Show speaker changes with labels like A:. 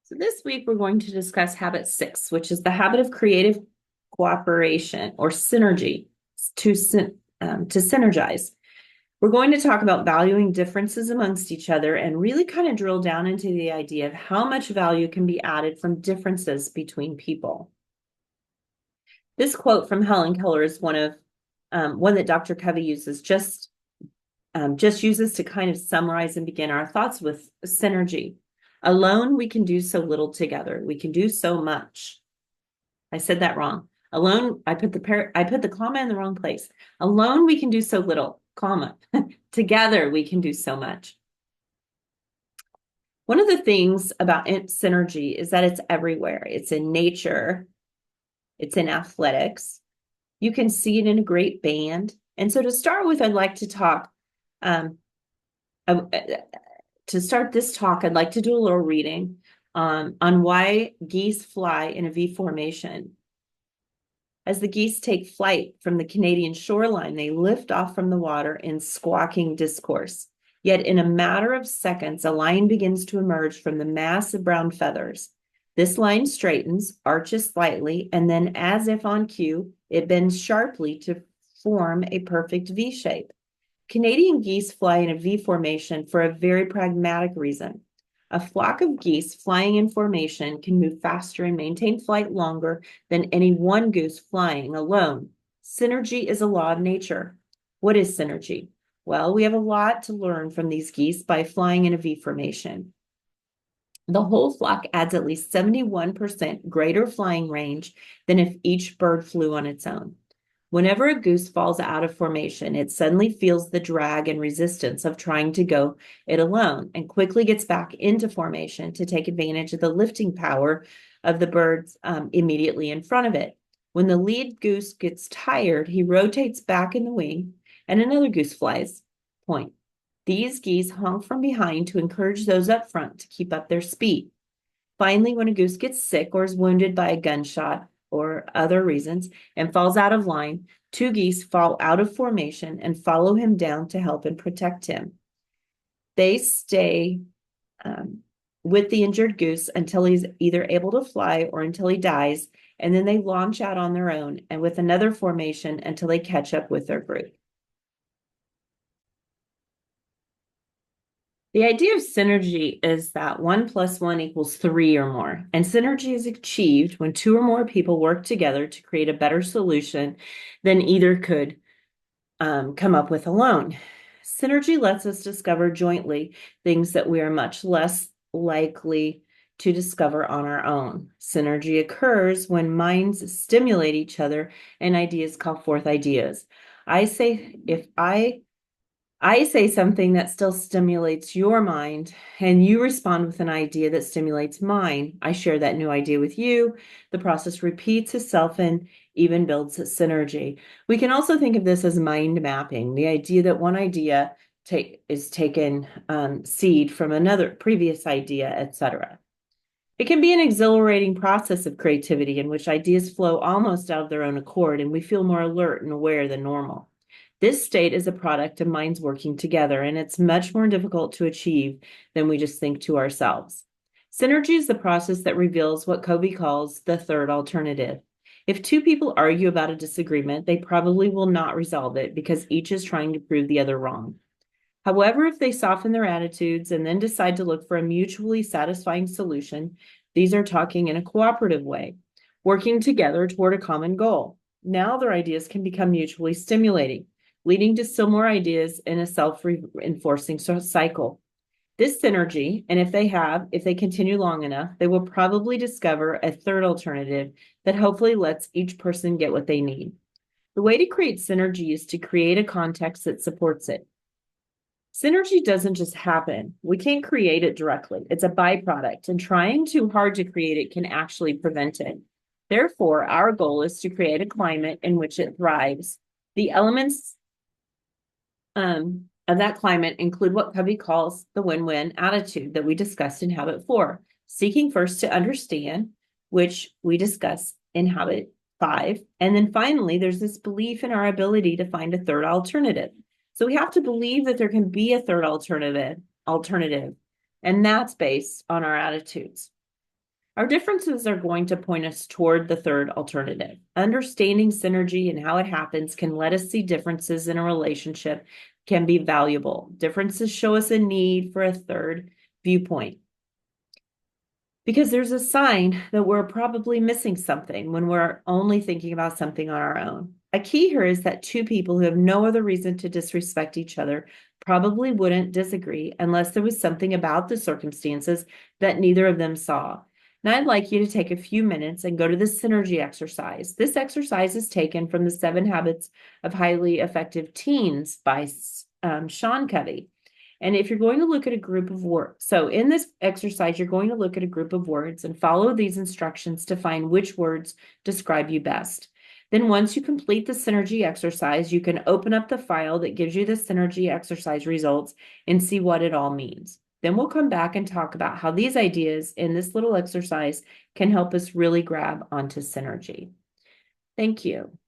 A: So this week we're going to discuss habit 6, which is the habit of creative cooperation or synergy to synergize. We're going to talk about valuing differences amongst each other and really kind of drill down into the idea of how much value can be added from differences between people. This quote from Helen Keller is one that Dr. Covey uses just uses to kind of summarize and begin our thoughts with synergy. Alone, we can do so little together. We can do so much. I said that wrong. Alone, I put the comma in the wrong place. Alone, we can do so little, comma. Together, we can do so much. One of the things about synergy is that it's everywhere. It's in nature. It's in athletics. You can see it in a great band. And so to start with, I'd like to talk um, to start this talk, I'd like to do a little reading on why geese fly in a V formation. As the geese take flight from the Canadian shoreline, they lift off from the water in squawking discourse. Yet in a matter of seconds, a line begins to emerge from the mass of brown feathers. This line straightens, arches slightly, and then, as if on cue, it bends sharply to form a perfect V shape. Canadian geese fly in a V formation for a very pragmatic reason. A flock of geese flying in formation can move faster and maintain flight longer than any one goose flying alone. Synergy is a law of nature. What is synergy? Well, we have a lot to learn from these geese by flying in a V formation. The whole flock adds at least 71% greater flying range than if each bird flew on its own. Whenever a goose falls out of formation, it suddenly feels the drag and resistance of trying to go it alone and quickly gets back into formation to take advantage of the lifting power of the birds immediately in front of it. When the lead goose gets tired, he rotates back in the wing and another goose flies. Point. These geese honk from behind to encourage those up front to keep up their speed. Finally, when a goose gets sick or is wounded by a gunshot or other reasons and falls out of line, two geese fall out of formation and follow him down to help and protect him. They stay with the injured goose until he's either able to fly or until he dies, and then they launch out on their own and with another formation until they catch up with their group. The idea of synergy is that 1 + 1 = 3 or more, and synergy is achieved when two or more people work together to create a better solution than either could come up with alone. Synergy lets us discover jointly things that we are much less likely to discover on our own. Synergy occurs when minds stimulate each other and ideas call forth ideas. If I say something that still stimulates your mind, and you respond with an idea that stimulates mine. I share that new idea with you. The process repeats itself and even builds a synergy. We can also think of this as mind mapping, the idea that one idea is taken seed from another previous idea, etc. It can be an exhilarating process of creativity in which ideas flow almost out of their own accord, and we feel more alert and aware than normal. This state is a product of minds working together, and it's much more difficult to achieve than we just think to ourselves. Synergy is the process that reveals what Covey calls the third alternative. If two people argue about a disagreement, they probably will not resolve it because each is trying to prove the other wrong. However, if they soften their attitudes and then decide to look for a mutually satisfying solution, these are talking in a cooperative way, working together toward a common goal. Now their ideas can become mutually stimulating, leading to still more ideas in a self-reinforcing cycle. This synergy, and if they continue long enough, they will probably discover a third alternative that hopefully lets each person get what they need. The way to create synergy is to create a context that supports it. Synergy doesn't just happen. We can't create it directly. It's a byproduct, and trying too hard to create it can actually prevent it. Therefore, our goal is to create a climate in which it thrives. The elements of that climate include what Covey calls the win-win attitude that we discussed in Habit 4, seeking first to understand, which we discuss in Habit 5. And then finally, there's this belief in our ability to find a third alternative. So we have to believe that there can be a third alternative, and that's based on our attitudes. Our differences are going to point us toward the third alternative. Understanding synergy and how it happens can let us see differences in a relationship can be valuable. Differences show us a need for a third viewpoint, because there's a sign that we're probably missing something when we're only thinking about something on our own. A key here is that two people who have no other reason to disrespect each other probably wouldn't disagree unless there was something about the circumstances that neither of them saw. Now, I'd like you to take a few minutes and go to the synergy exercise. This exercise is taken from the 7 Habits of Highly Effective Teens by Sean Covey. And if you're going to look at a group of words, so in this exercise, you're going to look at a group of words and follow these instructions to find which words describe you best. Then once you complete the synergy exercise, you can open up the file that gives you the synergy exercise results and see what it all means. Then we'll come back and talk about how these ideas in this little exercise can help us really grab onto synergy. Thank you.